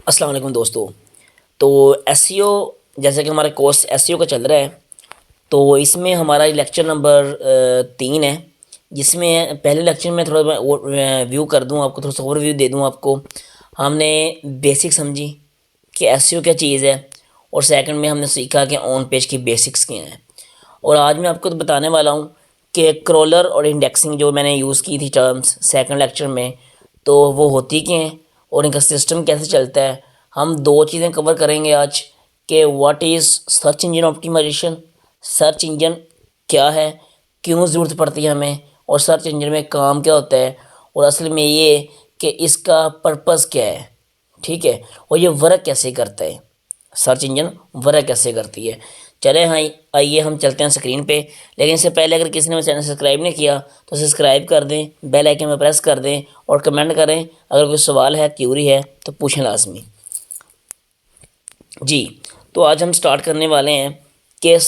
अस्सलाम वालेकुम दोस्तों। तो एसईओ, जैसे कि हमारा कोर्स एसईओ का चल रहा है, तो इसमें हमारा लेक्चर नंबर 3 है। जिसमें पहले लेक्चर में थोड़ा व्यू कर दूं आपको, थोड़ा सा ओवरव्यू दे दूं आपको। हमने बेसिक समझी कि एसईओ क्या चीज़ है, और सेकंड में हमने सीखा कि ऑन पेज की बेसिक्स क्या हैं। और आज मैं आपको तो बताने वाला हूँ कि क्रॉलर और इंडेक्सिंग जो मैंने यूज़ की थी टर्म्स सेकंड लेक्चर में, तो वो होती क्या हैं और इनका सिस्टम कैसे चलता है। हम दो चीज़ें कवर करेंगे आज, कि what is search engine optimisation, search engine क्या है, क्यों ज़रूरत पड़ती है हमें, और सर्च इंजन में काम क्या होता है, और असल में ये कि इसका पर्पस क्या है। ठीक है, और ये वर्क कैसे करता है, सर्च इंजन वर्क कैसे करती है। चले हाँ, आइए हम चलते हैं स्क्रीन पे। लेकिन इससे पहले अगर किसी ने मेरा चैनल सब्सक्राइब नहीं किया तो सब्सक्राइब कर दें, बेल आइकन में प्रेस कर दें और कमेंट करें। अगर कोई सवाल है, क्यूरी है तो पूछें लाजमी जी। तो आज हम स्टार्ट करने वाले हैं कि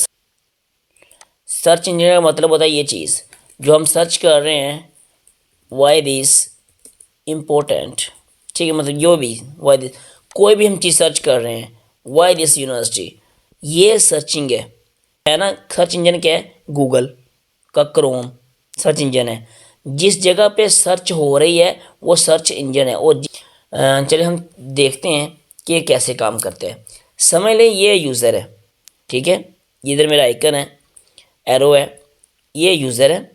सर्च इंजन का मतलब होता है ये चीज़ जो हम सर्च कर रहे हैं, वाई दिस इम्पोर्टेंट। ठीक है, मतलब जो भी वाई दिस, कोई भी हम चीज़ सर्च कर रहे हैं, वाई दिस यूनिवर्सिटी, ये सर्चिंग है ना। सर्च इंजन क्या है? गूगल का क्रोम सर्च इंजन है। जिस जगह पे सर्च हो रही है वो सर्च इंजन है। और चलिए हम देखते हैं कि ये कैसे काम करते हैं। समझ लें ये यूज़र है, ठीक है, इधर मेरा आइकन है, एरो है, ये यूज़र है,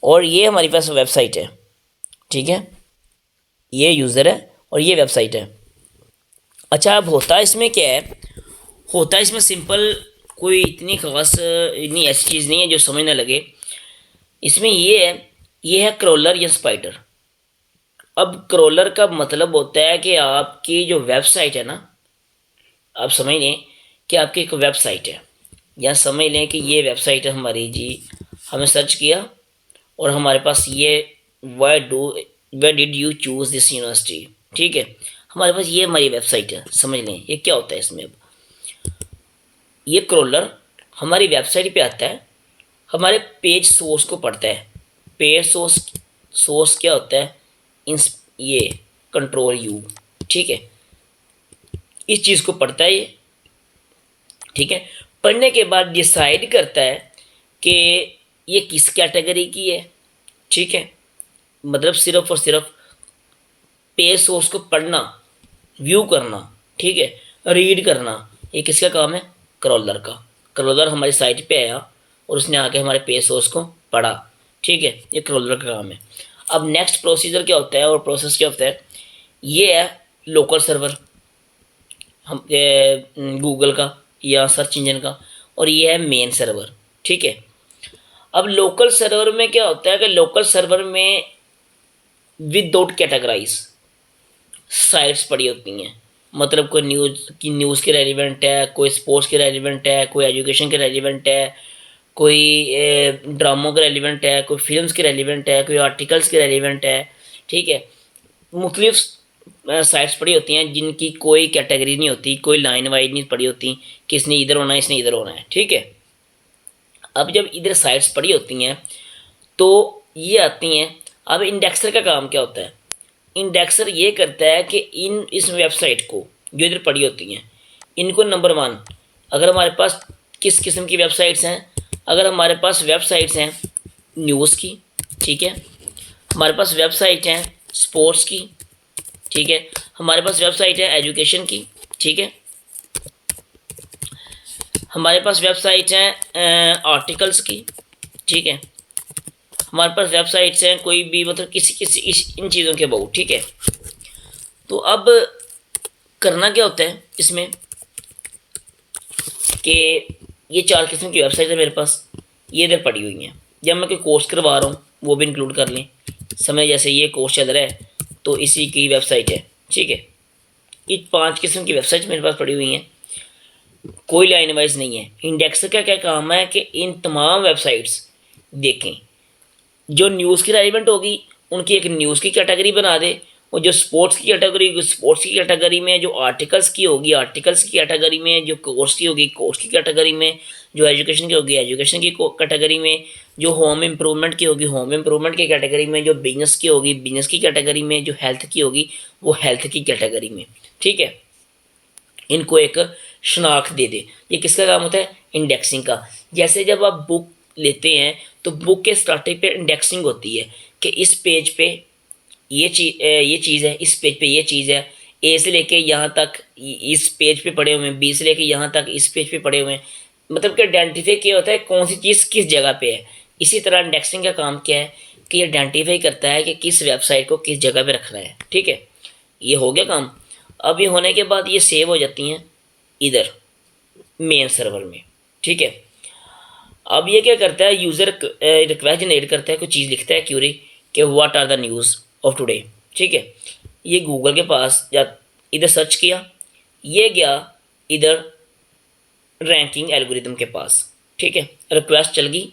और ये हमारे पास वेबसाइट है। ठीक है, ये यूज़र है और ये वेबसाइट है। अच्छा, अब होता है इसमें क्या है? होता है इसमें सिंपल, कोई इतनी खास इतनी ऐसी चीज़ नहीं है जो समझ ना लगे। इसमें ये है क्रॉलर या स्पाइडर। अब क्रॉलर का मतलब होता है कि आपकी जो वेबसाइट है ना, आप समझ लें कि आपकी एक वेबसाइट है, या समझ लें कि ये वेबसाइट है हमारी जी। हमें सर्च किया और हमारे पास ये why did you choose this university, ठीक है, हमारे पास ये हमारी वेबसाइट है। समझ लें ये क्या होता है इसमें। अब ये क्रॉलर हमारी वेबसाइट पे आता है, हमारे पेज सोर्स को पढ़ता है। पेज सोर्स क्या होता है? इंस ये कंट्रोल यू, ठीक है, इस चीज़ को पढ़ता है ये। ठीक है, पढ़ने के बाद डिसाइड करता है कि ये किस कैटेगरी की है। ठीक है, मतलब सिर्फ और सिर्फ पेज सोर्स को पढ़ना, व्यू करना, ठीक है, रीड करना, ये किसका काम है? क्रॉलर का। क्रॉलर हमारी साइट पे आया और उसने आके हमारे पेज सोर्स को पढ़ा। ठीक है, ये क्रॉलर का काम है। अब नेक्स्ट प्रोसीजर क्या होता है और प्रोसेस क्या होता है? ये है लोकल सर्वर, हम गूगल का या सर्च इंजन का, और ये है मेन सर्वर। ठीक है, अब लोकल सर्वर में क्या होता है कि लोकल सर्वर में विदाउट कैटेगराइज साइट्स पड़ी होती हैं। मतलब कोई न्यूज़ के रेलिवेंट है, कोई स्पोर्ट्स के रेलिवेंट है, कोई एजुकेशन के रेलिवेंट है, कोई ड्रामों के रेलिवेंट है, कोई फिल्म्स के रेलिवेंट है, कोई आर्टिकल्स के रेलिवेंट है। ठीक है, मुख्तलिफ साइट्स पड़ी होती हैं जिनकी कोई कैटेगरी नहीं होती, कोई लाइन वाइज नहीं पड़ी होती कि इसने इधर होना है, इसने इधर होना है। ठीक है, अब जब इधर साइट्स पड़ी होती हैं तो ये आती हैं। अब इंडेक्सर का काम क्या होता है? इंडेक्सर ये करता है कि इस वेबसाइट को जो इधर पड़ी होती हैं, इनको नंबर वन, अगर हमारे पास किस किस्म की वेबसाइट्स हैं, अगर हमारे पास वेबसाइट्स हैं न्यूज़ की, ठीक है, हमारे पास वेबसाइट हैं स्पोर्ट्स की, ठीक है, हमारे पास वेबसाइट है एजुकेशन की, ठीक है, हमारे पास वेबसाइट हैं आर्टिकल्स की, ठीक है, हमारे पास वेबसाइट्स हैं कोई भी, मतलब किसी किसी इन चीज़ों के अबाउट। ठीक है, तो अब करना क्या होता है इसमें कि ये चार किस्म की वेबसाइट है मेरे पास, ये इधर पड़ी हुई हैं। जब मैं कोई कोर्स करवा रहा हूँ वो भी इंक्लूड कर लें। समय जैसे ये कोर्स चल रहा है तो इसी की वेबसाइट है। ठीक है, ये पांच किस्म की वेबसाइट मेरे पास पड़ी हुई हैं, कोई लाइन वाइज नहीं है। इंडेक्सर का क्या काम है कि इन तमाम वेबसाइट्स देखें, जो न्यूज़ की रेलिवेंट होगी उनकी एक न्यूज़ की कैटेगरी बना दे, और जो स्पोर्ट्स की कैटेगरी में जो आर्टिकल्स की होगी आर्टिकल्स की कैटेगरी में, जो कोर्स की होगी कोर्स की कैटेगरी में, जो एजुकेशन की होगी एजुकेशन की कैटेगरी में, जो होम इम्प्रूवमेंट की होगी होम इम्प्रूवमेंट की कैटेगरी में, जो बिजनेस की होगी बिजनेस की कैटेगरी में, जो हेल्थ की होगी वो हेल्थ की कैटेगरी में। ठीक है, इनको एक शनाख्त दे दे। ये किसका काम होता है? इंडेक्सिंग का। जैसे जब आप बुक लेते हैं तो बुक के स्टार्टिंग पे इंडेक्सिंग होती है कि इस पेज पे ये चीज़ है, इस पेज पे ये चीज़ है, ए से लेके यहाँ तक इस पेज पे पड़े हुए हैं, बी से लेके यहाँ तक इस पेज पे पड़े हुए हैं। मतलब कि आइडेंटिफाई किया होता है कौन सी चीज़ किस जगह पे है। इसी तरह इंडेक्सिंग का काम क्या है कि ये आइडेंटिफाई करता है कि किस वेबसाइट को किस जगह पे रखना है। ठीक है, ये हो गया काम। अब ये होने के बाद ये सेव हो जाती हैं इधर मेन सर्वर में। ठीक है, अब ये क्या करता है, यूज़र रिक्वेस्ट जनरेट करता है, कोई चीज़ लिखता है क्यूरी कि what are the news of today. ठीक है, ये गूगल के पास या इधर सर्च किया, ये गया इधर रैंकिंग एल्गोरिदम के पास। ठीक है, रिक्वेस्ट चल गई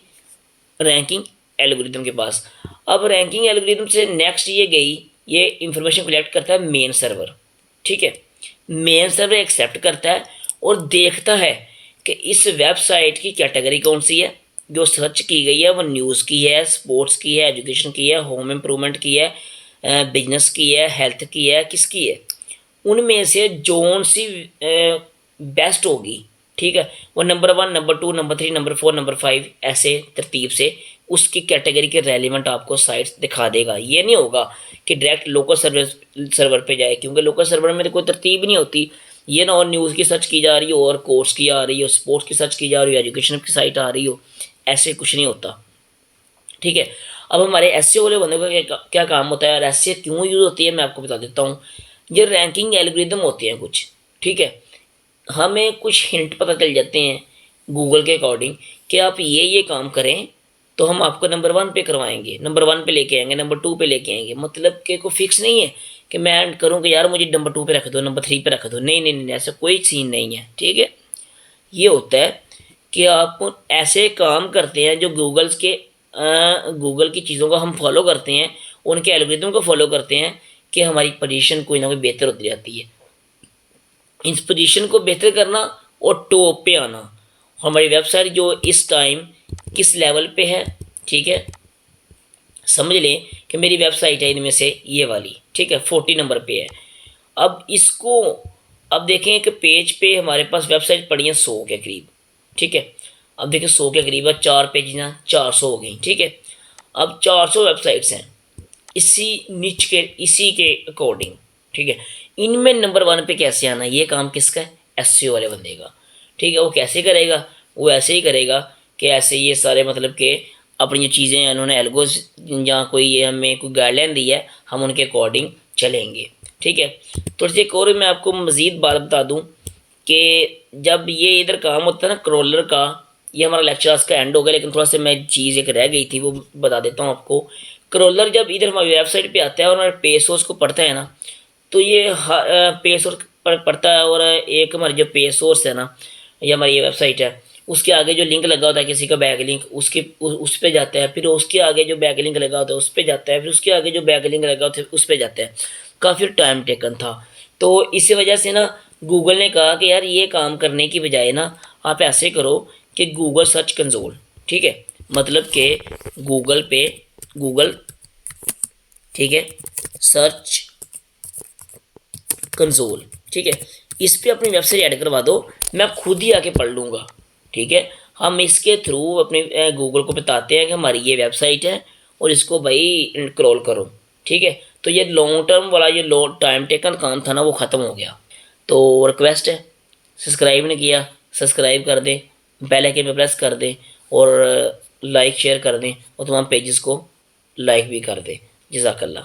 रैंकिंग एल्गोरिदम के पास। अब रैंकिंग एल्गोरिदम से नेक्स्ट ये गई, ये इंफॉर्मेशन कलेक्ट करता है मेन सर्वर। ठीक है, मेन सर्वर एक्सेप्ट करता है और देखता है कि इस वेबसाइट की कैटेगरी कौन सी है, जो सर्च की गई है वो न्यूज़ की है, स्पोर्ट्स की है, एजुकेशन की है, होम इम्प्रूवमेंट की है, बिजनेस की है, हेल्थ की है, किसकी है। उनमें से जोन सी बेस्ट होगी। ठीक है, वो number 1 number 2 number 3 number 4 number 5 ऐसे तरतीब से उसकी कैटेगरी के रेलिवेंट आपको साइट्स दिखा देगा। ये नहीं होगा कि डायरेक्ट लोकल सर्वर पे जाए, क्योंकि लोकल सर्वर में तो कोई तरतीब नहीं होती। ये ना, और न्यूज़ की सर्च की जा रही हो और कोर्स की आ रही हो, स्पोर्ट्स की सर्च की जा रही हो, एजुकेशन की साइट आ रही हो, ऐसे कुछ नहीं होता। ठीक है, अब हमारे एस वाले बंदे का क्या काम होता है और एस क्यों यूज़ होती है मैं आपको बता देता हूँ। ये रैंकिंग एल्गोरिदम होते हैं कुछ। ठीक है, हमें कुछ हिंट पता चल जाते हैं गूगल के अकॉर्डिंग कि आप ये काम करें तो हम आपको नंबर 1 पे करवाएंगे, नंबर 1 पे लेके आएंगे, नंबर 2 पे लेके आएंगे। मतलब कि कोई फिक्स नहीं है कि मैं करूँ कि यार मुझे नंबर 2 पे रख दो, नंबर 3 पे रख दो। नहीं नहीं नहीं, ऐसा कोई सीन नहीं है। ठीक है, ये होता है कि आप ऐसे काम करते हैं जो गूगल की चीज़ों को हम फॉलो करते हैं, उनके एल्गोरिथम को फॉलो करते हैं कि हमारी पोजीशन कोई ना कोई बेहतर होती जाती है। इस पोजीशन को बेहतर करना और टॉप पे आना। हमारी वेबसाइट जो इस टाइम किस लेवल पे है, ठीक है, समझ लें कि मेरी वेबसाइट है इनमें से ये वाली। ठीक है, 40 नंबर पे है। अब इसको अब देखें कि पेज पे हमारे पास वेबसाइट पड़ी है 100 के करीब। ठीक है, अब देखिए 100 के करीब है, 4 पेज ना 400 हो गई। ठीक है, अब 400 वेबसाइट्स हैं इसी के अकॉर्डिंग। ठीक है, इनमें नंबर 1 पे कैसे आना, ये काम किसका है? एसईओ वाले बंदे का। ठीक है, वो कैसे करेगा? वो ऐसे ही करेगा कि ऐसे ये सारे मतलब कि अपनी जो चीज़ें हैं उन्होंने एल्गोज या कोई ये हमें कोई गाइडलाइन दी है, हम उनके अकॉर्डिंग चलेंगे। ठीक है, तो एक और मैं आपको मज़ीद बात बता दूँ कि जब ये इधर काम होता है ना क्रॉलर का, ये हमारा लेक्चर आज का एंड हो गया, लेकिन थोड़ा सा मैं चीज़ एक रह गई थी वो बता देता हूँ आपको। क्रॉलर जब इधर हमारी वेबसाइट पे आता है और हमारे पेज सोर्स को पढ़ता है ना, तो ये पेज सोर्स पढ़ता है और एक हमारी जो पेज सोर्स है ना, ये हमारी ये वेबसाइट है, उसके आगे जो लिंक लगा होता है किसी का बैक लिंक, उस पर जाता है, फिर उसके आगे जो बैक लिंक लगा होता है उस पर जाता है, फिर उसके आगे जो बैक लिंक लगा होता है उस पर जाता है। काफ़ी टाइम टेकन था। तो इसी वजह से ना गूगल ने कहा कि यार ये काम करने की बजाय ना आप ऐसे करो कि गूगल सर्च कंसोल, ठीक है, मतलब कि गूगल पे गूगल, ठीक है, सर्च कंसोल, ठीक है, इस पे अपनी वेबसाइट ऐड करवा दो, मैं खुद ही आके पढ़ लूँगा। ठीक है, हम इसके थ्रू अपने गूगल को बताते हैं कि हमारी ये वेबसाइट है और इसको भाई क्रॉल करो। ठीक है, तो ये लॉन्ग टर्म वाला ये लॉन्ग टाइम टेकन काम था ना वो ख़त्म हो गया। तो रिक्वेस्ट है, सब्सक्राइब नहीं किया सब्सक्राइब कर दें, बेल आइकन पे प्रेस कर दें और लाइक शेयर कर दें और तमाम पेजेस को लाइक भी कर दें। जज़ाकल्लाह।